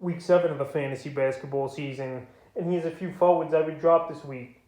week 7 of the fantasy basketball season. And here's a few forwards I would drop this week.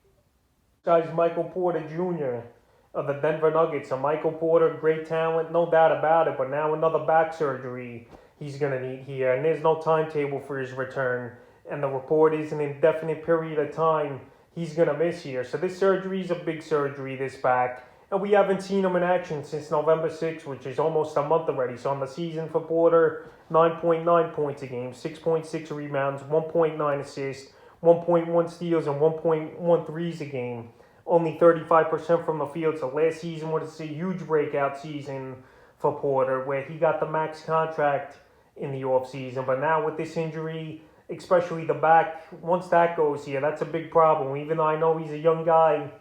Guy's Michael Porter Jr. of the Denver Nuggets. So Michael Porter, great talent, no doubt about it, but now another back surgery he's going to need here. And there's no timetable for his return. And the report is an indefinite period of time he's going to miss here. So this surgery is a big surgery, this back. And we haven't seen him in action since November 6th, which is almost a month already. So on the season for Porter, 9.9 points a game, 6.6 rebounds, 1.9 assists, 1.1 steals, and 1.1 threes a game. Only 35% from the field. So last season was a huge breakout season for Porter, where he got the max contract in the offseason. But now with this injury, especially the back, once that goes here, that's a big problem. Even though I know he's a young guy,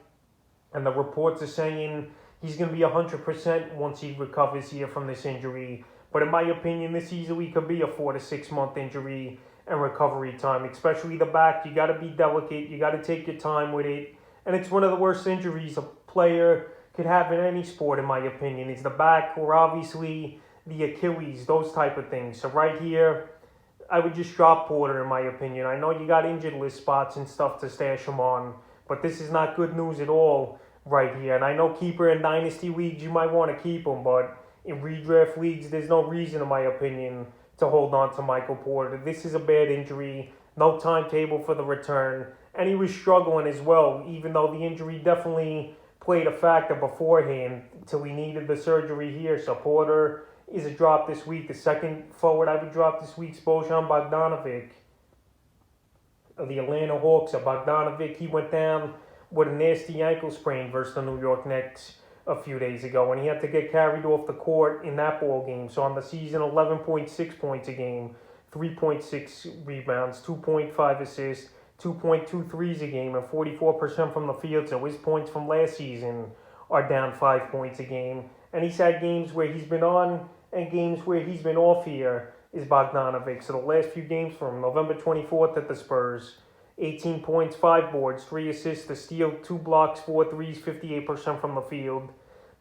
and the reports are saying he's going to be 100% once he recovers here from this injury. But in my opinion, this easily could be a 4 to 6 month injury and recovery time, especially the back. You got to be delicate. You got to take your time with it. And it's one of the worst injuries a player could have in any sport, in my opinion. It's the back or obviously the Achilles, those type of things. So right here, I would just drop Porter, in my opinion. I know you got injured list spots and stuff to stash him on, but this is not good news at all right here. And I know keeper and dynasty leagues, you might want to keep him, but in redraft leagues, there's no reason, in my opinion, to hold on to Michael Porter. This is a bad injury, no timetable for the return, and he was struggling as well, even though the injury definitely played a factor beforehand till he needed the surgery here. So Porter is a drop this week. The second forward I would drop this week is Bogdanovic of the Atlanta Hawks. Bogdanovic, he went down with a nasty ankle sprain versus the New York Knicks a few days ago, and he had to get carried off the court in that ball game. So on the season, 11.6 points a game, 3.6 rebounds, 2.5 assists, 2.2 threes a game, and 44% from the field. So his points from last season are down 5 points a game. And he's had games where he's been on and games where he's been off here is Bogdanovic. So the last few games from November 24th at the Spurs, 18 points, 5 boards, 3 assists, a steal, 2 blocks, 4 threes, 58% from the field.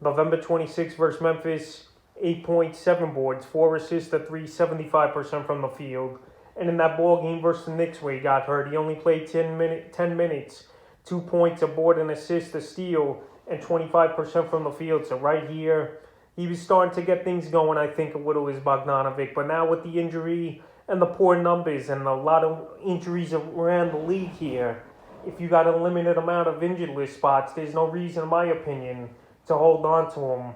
November 26th versus Memphis, 8 points, 7 boards, 4 assists, a 3, 75% from the field. And in that ball game versus the Knicks where he got hurt, he only played 10 minutes, 2 points, a board, an assist, a steal, and 25% from the field. So right here, he was starting to get things going, I think, a little is Bogdanovic. But now with the injury and the poor numbers and a lot of injuries around the league here, if you got a limited amount of injured list spots, there's no reason, in my opinion, to hold on to him.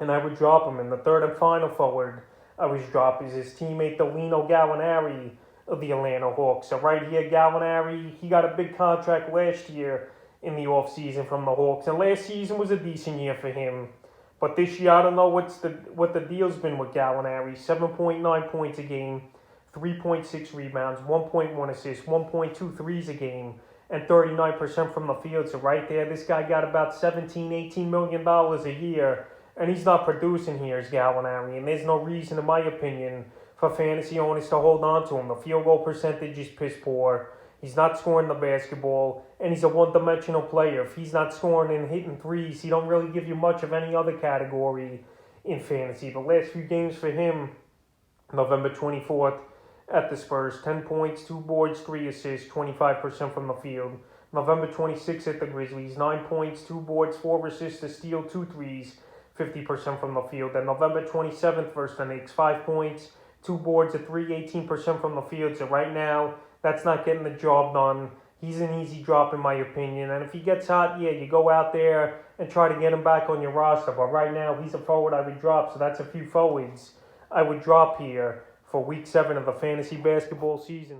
And I would drop him. And the third and final forward I was drop is his teammate, Gallinari of the Atlanta Hawks. So right here, Gallinari, he got a big contract last year in the offseason from the Hawks. And last season was a decent year for him. But this year, I don't know what the deal's been with Gallinari. 7.9 points a game, 3.6 rebounds, 1.1 assists, 1.2 threes a game, and 39% from the field. So right there, this guy got about $17, $18 million a year. And he's not producing here as Gallinari. And there's no reason, in my opinion, for fantasy owners to hold on to him. The field goal percentage is piss poor. He's not scoring the basketball, and he's a one-dimensional player. If he's not scoring and hitting threes, he don't really give you much of any other category in fantasy. The last few games for him, November 24th at the Spurs, 10 points, 2 boards, 3 assists, 25% from the field. November 26th at the Grizzlies, 9 points, 2 boards, 4 assists, a steal, 2 threes, 50% from the field. Then November 27th versus the Knicks, 5 points, 2 boards, a 3, 18% from the field. So right now, that's not getting the job done. He's an easy drop, in my opinion. And if he gets hot, yeah, you go out there and try to get him back on your roster. But right now, he's a forward I would drop. So that's a few forwards I would drop here for Week 7 of the fantasy basketball season.